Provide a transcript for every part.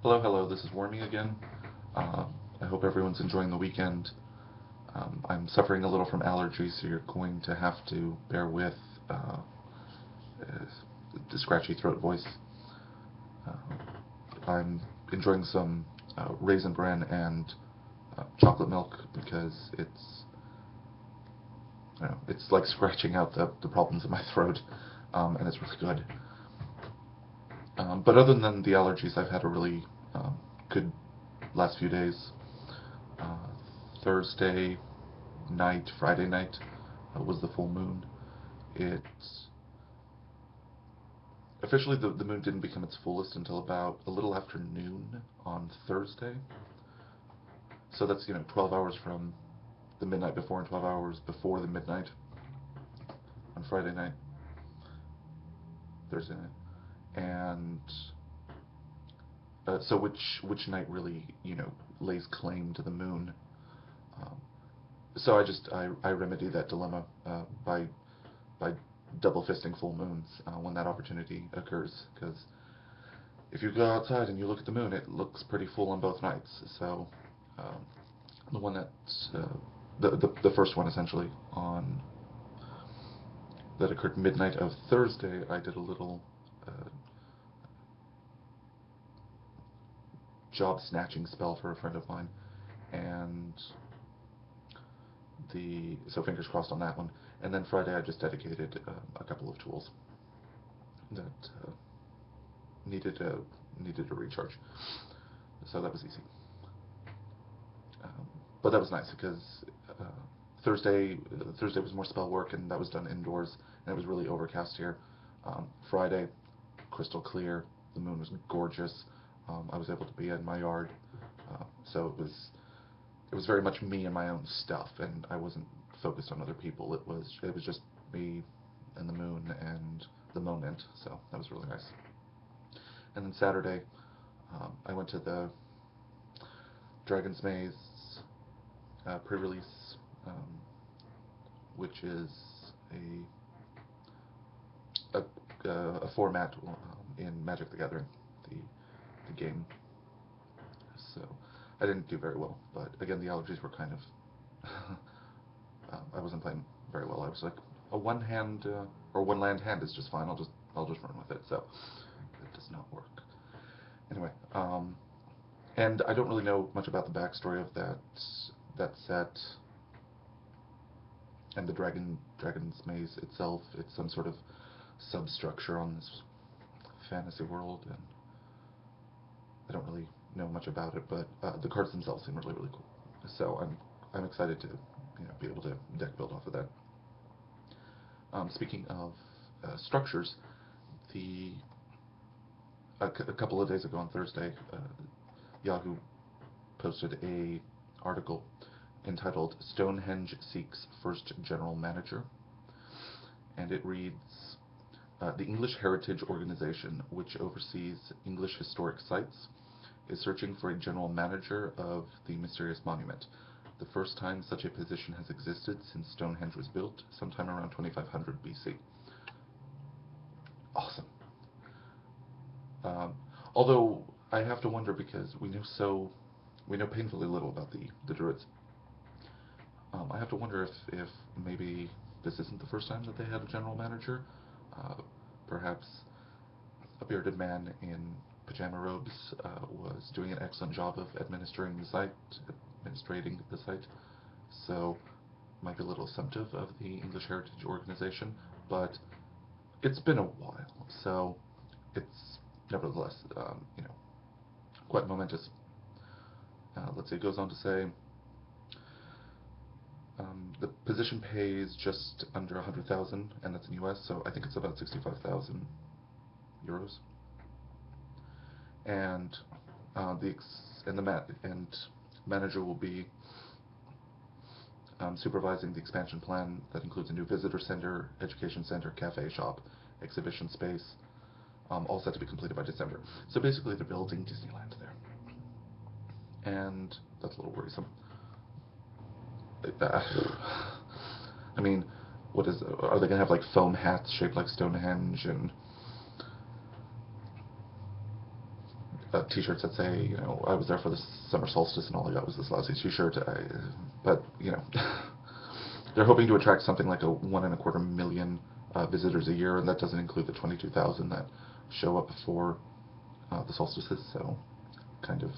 Hello, hello, this is Wormy again. Uh, I hope everyone's enjoying the weekend. I'm suffering a little from allergies, so you're going to have to bear with the scratchy throat voice. I'm enjoying some raisin bran and chocolate milk because it's like scratching out the problems in my throat, and it's really good. But other than the allergies, I've had a really good last few days. Uh, Thursday night, Friday night was the full moon. It officially the moon didn't become its fullest until about a little after noon on Thursday. So that's 12 hours from the midnight before and 12 hours before the midnight on Friday night, Thursday night, and so which night really lays claim to the moon. Um, so I remedy that dilemma by double fisting full moons when that opportunity occurs. Because if you go outside and you look at the moon, it looks pretty full on both nights. So um, the one that uh, the first one essentially on that occurred midnight of Thursday, I did a little uh, job snatching spell for a friend of mine, and the so fingers crossed on that one. And then Friday, I just dedicated a couple of tools that needed a needed a recharge. So that was easy. Um, but that was nice because uh, Thursday was more spell work, and that was done indoors, and it was really overcast here. Friday, crystal clear. The moon was gorgeous. I was able to be in my yard, so it was very much me and my own stuff, and I wasn't focused on other people. It was just me and the moon and the moment. So that was really nice. And then Saturday, I went to the Dragon's Maze pre-release, um, which is a a format in Magic the Gathering, the the game. So I didn't do very well, but again the allergies were kind of I wasn't playing very well. I was like a one hand or one land hand is just fine. I'll just run with it. So it does not work. Anyway, and I don't really know much about the backstory of that set and the Dragon's Maze itself. It's some sort of substructure on this fantasy world, and I don't really know much about it, but the cards themselves seem really cool. So I'm excited to be able to deck build off of that. Speaking of structures, the a couple of days ago on Thursday, Yahoo posted a article entitled "Stonehenge Seeks First General Manager," and it reads, "The English Heritage Organization, which oversees English historic sites, is searching for a general manager of the mysterious monument. The first time such a position has existed since Stonehenge was built, sometime around 2500 BC." Awesome. Um, Although I have to wonder because we know painfully little about the Druids. I have to wonder if maybe this isn't the first time that they had a general manager. Uh, Perhaps a bearded man in pajama robes was doing an excellent job of administrating the site. So might be a little assumptive of the English Heritage Organization, but it's been a while, so it's nevertheless, quite momentous. Let's see, it goes on to say the position pays just under 100,000, and that's in US, so I think it's about 65,000 euros. And the ex- and the ma- and manager will be supervising the expansion plan that includes a new visitor center, education center, cafe, shop, exhibition space, all set to be completed by December. So basically, they're building Disneyland there, and that's a little worrisome. Uh, I mean, are they gonna have like foam hats shaped like Stonehenge, and T-shirts that say, I was there for the summer solstice and all I got was this lousy T-shirt. But they're hoping to attract something like a 1.25 million visitors a year, and that doesn't include the 22,000 that show up before the solstices. So, kind of,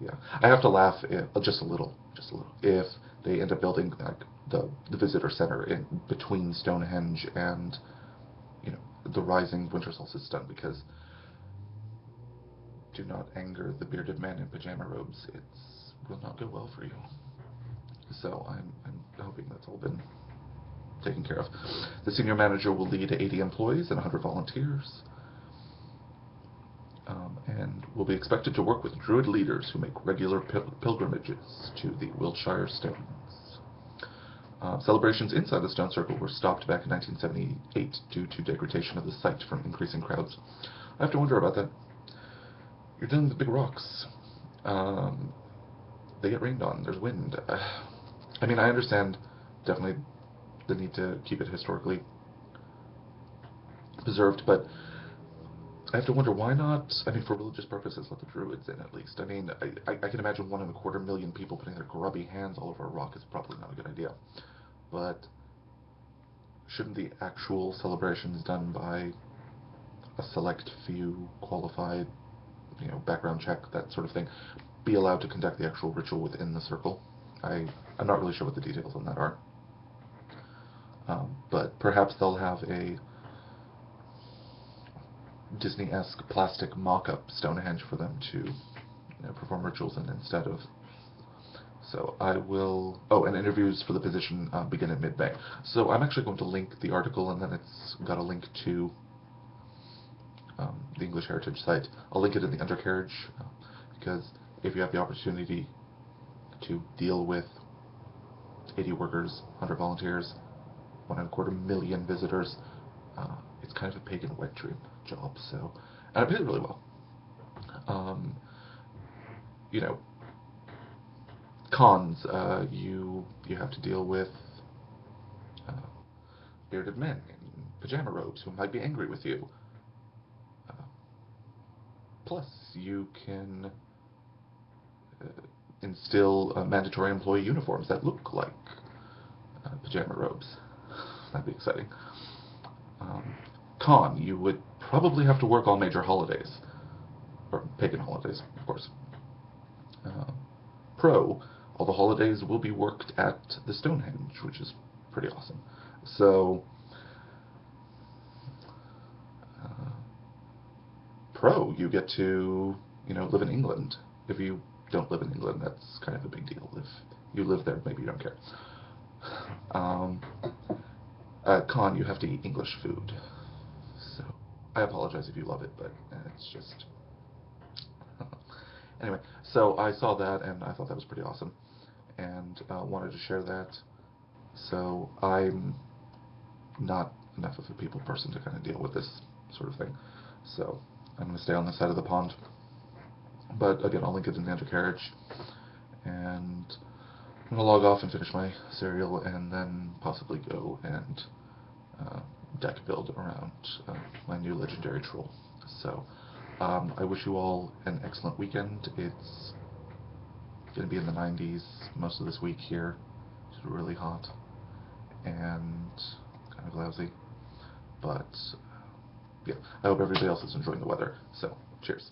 yeah. I have to laugh just a little, if they end up building like the visitor center in between Stonehenge and the rising winter solstice stone, because do not anger the bearded man in pajama robes. It will not go well for you. So I'm hoping that's all been taken care of. The senior manager will lead 80 employees and 100 volunteers, and will be expected to work with Druid leaders who make regular pilgrimages to the Wiltshire Stones. Celebrations inside the Stone Circle were stopped back in 1978 due to degradation of the site from increasing crowds. I have to wonder about that. You're dealing with big rocks. They get rained on. There's wind. I mean, I understand definitely the need to keep it historically preserved, but I have to wonder why not, for religious purposes, let the Druids in at least. I can imagine 1.25 million people putting their grubby hands all over a rock is probably not a good idea. But shouldn't the actual celebrations done by a select few qualified, background check, that sort of thing, be allowed to conduct the actual ritual within the circle? I'm not really sure what the details on that are. But perhaps they'll have a Disney-esque plastic mock-up Stonehenge for them to perform rituals in instead of. So I will. Oh, and interviews for the position begin in mid-May. So I'm actually going to link the article, and then it's got a link to the English Heritage site. I'll link it in the undercarriage, because if you have the opportunity to deal with 80 workers, 100 volunteers, 1.25 million visitors, it's kind of a pagan wet dream job. So, and I paid it really well. You know, cons, you have to deal with uh, bearded men in pajama robes who might be angry with you. Plus, you can instill mandatory employee uniforms that look like pajama robes. That'd be exciting. Con, you would probably have to work all major holidays, or pagan holidays, of course. Pro, all the holidays will be worked at the Stonehenge, which is pretty awesome. So, pro, you get to, live in England. If you don't live in England, that's kind of a big deal. If you live there, maybe you don't care. Con, you have to eat English food. So, I apologize if you love it, but it's just. Anyway, so I saw that and I thought that was pretty awesome, and wanted to share that. So I'm not enough of a people person to kind of deal with this sort of thing. So I'm going to stay on this side of the pond. But again, I'll link it in the undercarriage, and I'm going to log off and finish my cereal, and then possibly go and deck build around my new legendary troll. So I wish you all an excellent weekend. It's going to be in the 90s most of this week here. It's really hot and kind of lousy. But yeah, I hope everybody else is enjoying the weather. So cheers.